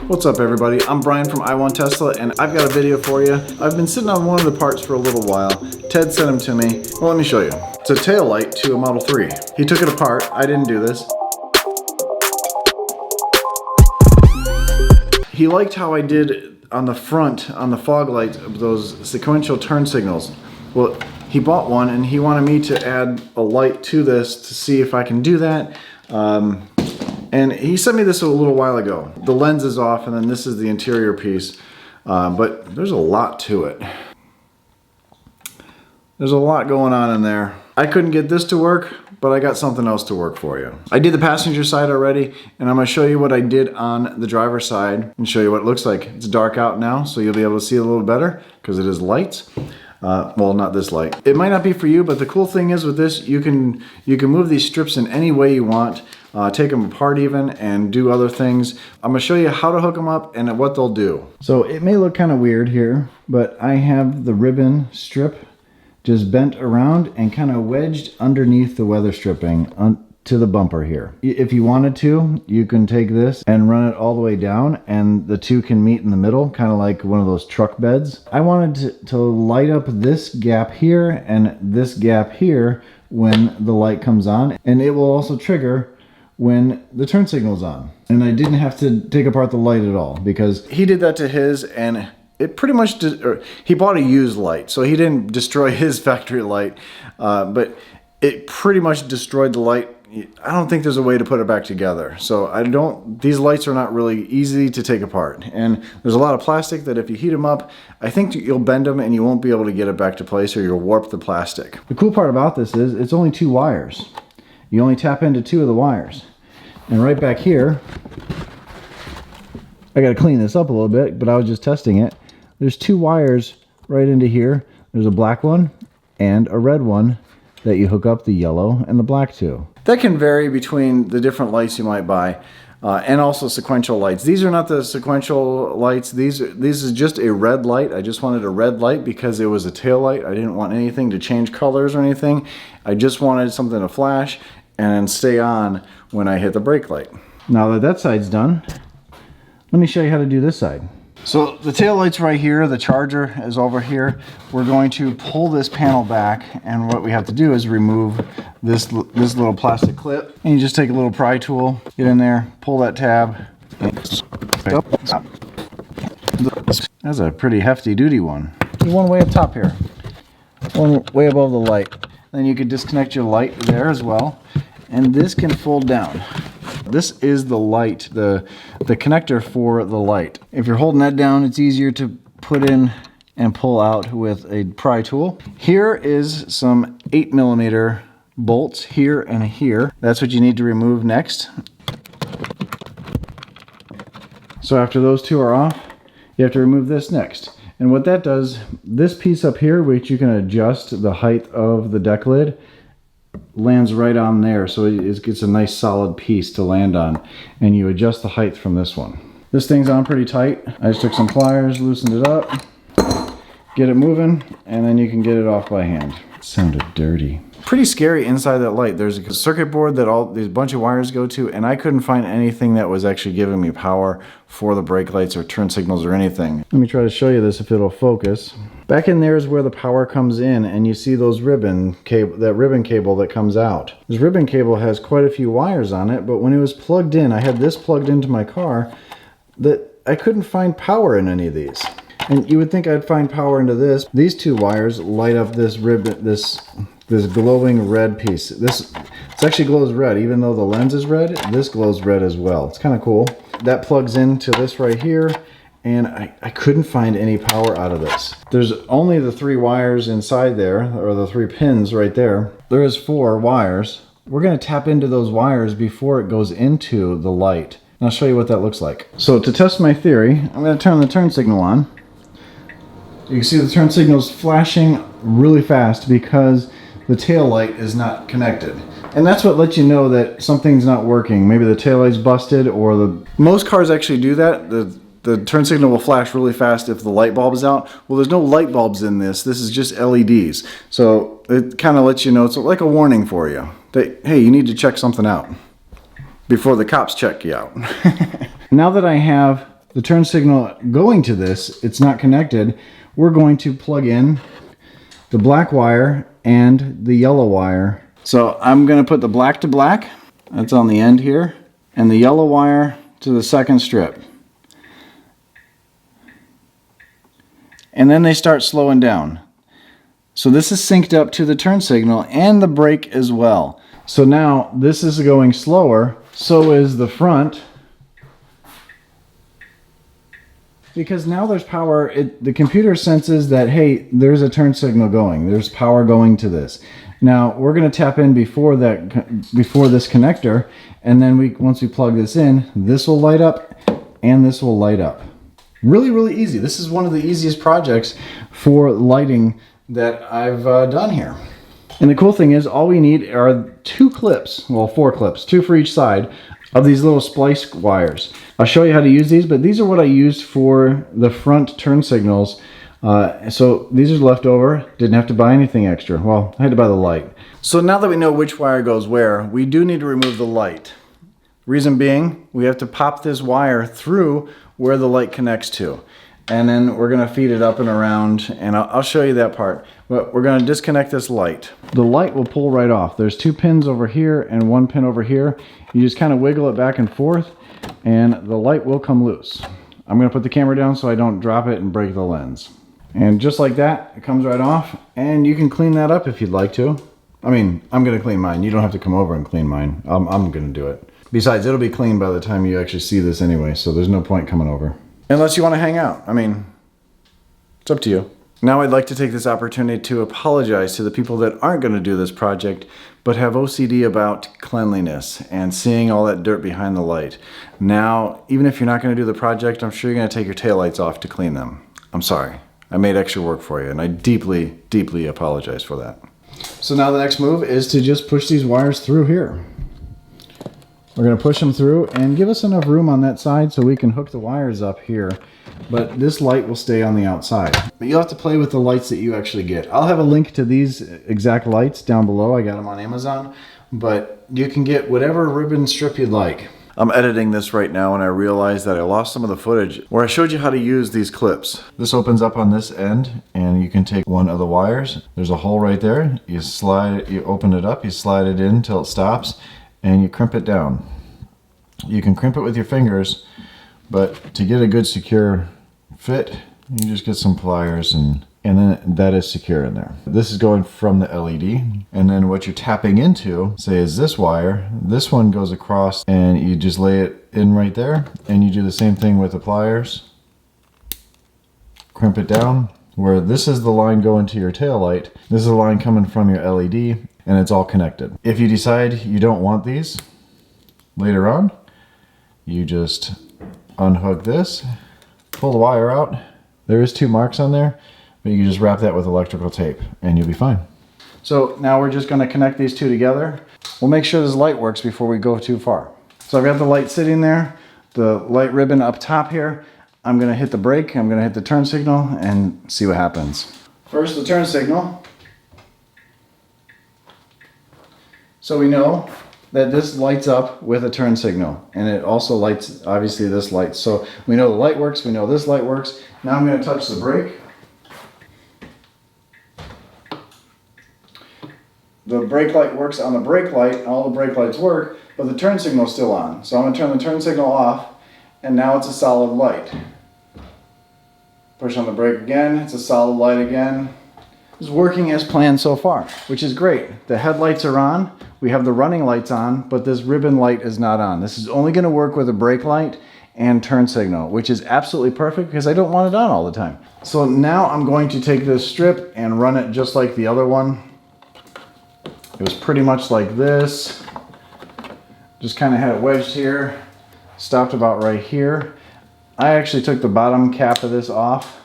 What's up everybody, I'm Brian from I Want Tesla and I've got a video for you. I've been sitting on one of the parts for a little while. Ted sent them to me. Well, let me show you. It's a tail light to a Model 3. He took it apart. I didn't do this. He liked how I did on the front, on the fog lights, those sequential turn signals. Well, he bought one and he wanted me to add a light to this to see if I can do that. And he sent me this a little while ago. The lens is off and then this is the interior piece. But there's a lot to it. There's a lot going on in there. I couldn't get this to work, but I got something else to work for you. I did the passenger side already, and I'm gonna show you what I did on the driver's side and show you what it looks like. It's dark out now, so you'll be able to see a little better because it is light. Well, not this light. It might not be for you, but the cool thing is with this, you can move these strips in any way you want, take them apart even, and do other things. I'm gonna show you how to hook them up and what they'll do. So it may look kind of weird here, but I have the ribbon strip just bent around and kind of wedged underneath the weather stripping to the bumper here. If you wanted to, you can take this and run it all the way down and the two can meet in the middle, kind of like one of those truck beds. I wanted to light up this gap here and this gap here when the light comes on, and it will also trigger when the turn signal's on. And I didn't have to take apart the light at all because he did that to his, and it pretty much he bought a used light, so he didn't destroy his factory light, but it pretty much destroyed the light. I don't think there's a way to put it back together. So these lights are not really easy to take apart. And there's a lot of plastic that if you heat them up, I think you'll bend them and you won't be able to get it back to place, or you'll warp the plastic. The cool part about this is it's only 2 wires. You only tap into 2 of the wires. And right back here, I gotta clean this up a little bit, but I was just testing it. There's 2 wires right into here. There's a black one and a red one that you hook up the yellow and the black to. That can vary between the different lights you might buy, and also sequential lights. These are not the sequential lights. This is just a red light. I just wanted a red light because it was a tail light. I didn't want anything to change colors or anything. I just wanted something to flash and stay on when I hit the brake light. Now that that side's done, let me show you how to do this side. So the tail light's right here, the charger is over here. We're going to pull this panel back, and what we have to do is remove this little plastic clip. And you just take a little pry tool, get in there, pull that tab. That's a pretty hefty duty one. One way up top here, one way above the light. Then you could disconnect your light there as well, and this can fold down. This is the light, the connector for the light. If you're holding that down, it's easier to put in and pull out with a pry tool. Here is some 8mm bolts here and here. That's what you need to remove next. So after those 2 are off, you have to remove this next. And what that does, this piece up here, which you can adjust the height of the deck lid, lands right on there, so it gets a nice solid piece to land on, and you adjust the height from this one. This thing's on pretty tight. I just took some pliers, loosened it up, get it moving, and then you can get it off by hand. It sounded dirty. Pretty scary inside that light. There's a circuit board that all these bunch of wires go to, and I couldn't find anything that was actually giving me power for the brake lights or turn signals or anything. Let me try to show you this if it'll focus. Back in there is where the power comes in, and you see those ribbon cable, that ribbon cable that comes out. This ribbon cable has quite a few wires on it, but when it was plugged in, I had this plugged into my car, that I couldn't find power in any of these. And you would think I'd find power into this. These 2 wires light up this ribbon, this glowing red piece. This actually glows red, even though the lens is red, this glows red as well. It's kind of cool. That plugs into this right here, and I couldn't find any power out of this. There's only the 3 wires inside there, or the 3 pins right there. There is 4 wires. We're gonna tap into those wires before it goes into the light. And I'll show you what that looks like. So to test my theory, I'm gonna turn the turn signal on. You can see the turn signal's flashing really fast because the tail light is not connected. And that's what lets you know that something's not working. Maybe the tail light's busted, or most cars actually do that. The turn signal will flash really fast if the light bulb is out. Well, there's no light bulbs in this. This is just LEDs. So it kind of lets you know, it's like a warning for you that, hey, you need to check something out before the cops check you out. Now that I have the turn signal going to this, it's not connected, we're going to plug in the black wire and the yellow wire. So I'm going to put the black to black, that's on the end here, and the yellow wire to the second strip. And then they start slowing down. So this is synced up to the turn signal and the brake as well. So now this is going slower, so is the front. Because now there's power, the computer senses that, hey, there's a turn signal going. There's power going to this. Now we're going to tap in before this connector, and then once we plug this in, this will light up and this will light up. Really, really easy. This is one of the easiest projects for lighting that I've done here. And the cool thing is, all we need are 2 clips, well, 4 clips, 2 for each side of these little splice wires. I'll show you how to use these, but these are what I used for the front turn signals. So these are left over, didn't have to buy anything extra. Well, I had to buy the light. So now that we know which wire goes where, we do need to remove the light. Reason being, we have to pop this wire through where the light connects to. And then we're going to feed it up and around, and I'll show you that part. But we're going to disconnect this light. The light will pull right off. There's 2 pins over here and 1 pin over here. You just kind of wiggle it back and forth, and the light will come loose. I'm going to put the camera down so I don't drop it and break the lens. And just like that, it comes right off, and you can clean that up if you'd like to. I mean, I'm going to clean mine. You don't have to come over and clean mine. I'm going to do it. Besides, it'll be clean by the time you actually see this anyway, so there's no point coming over. Unless you want to hang out. I mean, it's up to you. Now I'd like to take this opportunity to apologize to the people that aren't going to do this project, but have OCD about cleanliness and seeing all that dirt behind the light. Now, even if you're not going to do the project, I'm sure you're going to take your taillights off to clean them. I'm sorry. I made extra work for you, and I deeply, deeply apologize for that. So now the next move is to just push these wires through here. We're going to push them through and give us enough room on that side so we can hook the wires up here. But this light will stay on the outside. But you'll have to play with the lights that you actually get. I'll have a link to these exact lights down below. I got them on Amazon. But you can get whatever ribbon strip you'd like. I'm editing this right now and I realized that I lost some of the footage where I showed you how to use these clips. This opens up on this end and you can take one of the wires. There's a hole right there. You open it up, you slide it in till it stops, and you crimp it down. You can crimp it with your fingers, but to get a good secure fit, you just get some pliers and then that is secure in there. This is going from the LED, and then what you're tapping into, say, is this wire. This one goes across and you just lay it in right there, and you do the same thing with the pliers. Crimp it down, where this is the line going to your tail light. This is the line coming from your LED, and it's all connected. If you decide you don't want these later on, you just unhook this, pull the wire out. There is 2 marks on there, but you can just wrap that with electrical tape and you'll be fine. So now we're just going to connect these 2 together. We'll make sure this light works before we go too far. So I've got the light sitting there, the light ribbon up top here. I'm going to hit the brake, I'm going to hit the turn signal and see what happens. First, the turn signal. So we know that this lights up with a turn signal, and it also lights, obviously, this light. So we know the light works, we know this light works. Now I'm going to touch the brake. The brake light works on the brake light, all the brake lights work, but the turn signal is still on. So I'm going to turn the turn signal off, and now it's a solid light. Push on the brake again, it's a solid light again. It's working as planned so far, which is great. The headlights are on, we have the running lights on, but this ribbon light is not on. This is only going to work with a brake light and turn signal, which is absolutely perfect because I don't want it on all the time. So now I'm going to take this strip and run it just like the other one. It was pretty much like this. Just kind of had it wedged here, stopped about right here. I actually took the bottom cap of this off,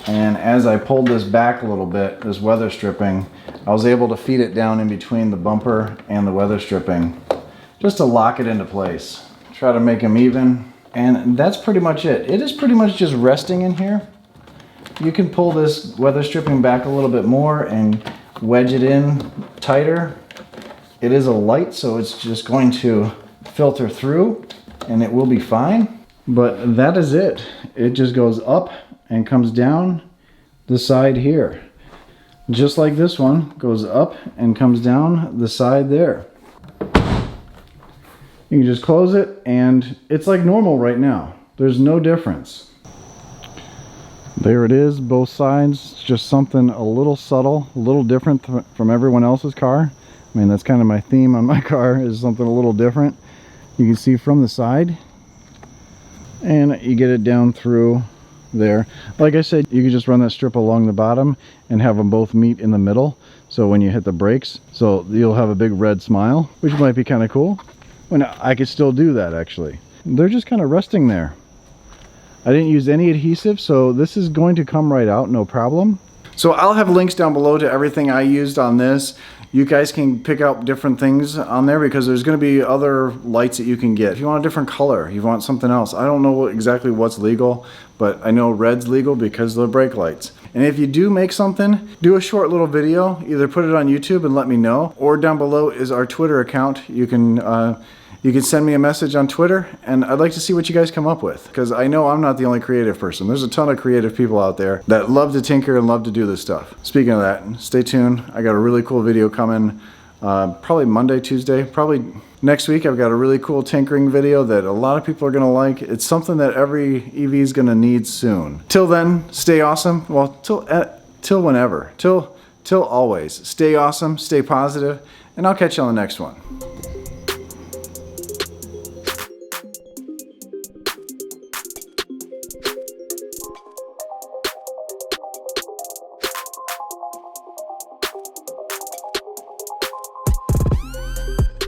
and as I pulled this back a little bit, this weather stripping, I was able to feed it down in between the bumper and the weather stripping just to lock it into place. Try to make them even, and that's pretty much it. It is pretty much just resting in here. You can pull this weather stripping back a little bit more and wedge it in tighter. It is a light, so it's just going to filter through and it will be fine. But that is it. It just goes up and comes down the side here. Just like this one goes up and comes down the side there. You can just close it and it's like normal right now. There's no difference. There it is, both sides. It's just something a little subtle, a little different from everyone else's car. I mean, that's kind of my theme on my car, is something a little different. You can see from the side, and you get it down through there. Like I said, you can just run that strip along the bottom and have them both meet in the middle. So when you hit the brakes, so you'll have a big red smile, which might be kind of cool. When I could still do that, actually. They're just kind of resting there. I didn't use any adhesive, so this is going to come right out, no problem. So I'll have links down below to everything I used on this. You guys can pick out different things on there because there's going to be other lights that you can get. If you want a different color, you want something else. I don't know exactly what's legal, but I know red's legal because of the brake lights. And if you do make something, do a short little video. Either put it on YouTube and let me know, or down below is our Twitter account. You can send me a message on Twitter, and I'd like to see what you guys come up with, because I know I'm not the only creative person. There's a ton of creative people out there that love to tinker and love to do this stuff. Speaking of that, stay tuned. I got a really cool video coming probably Monday, Tuesday, probably next week. I've got a really cool tinkering video that a lot of people are going to like. It's something that every EV is going to need soon. Till then, stay awesome. Well, till whenever. Till always. Stay awesome, stay positive, and I'll catch you on the next one.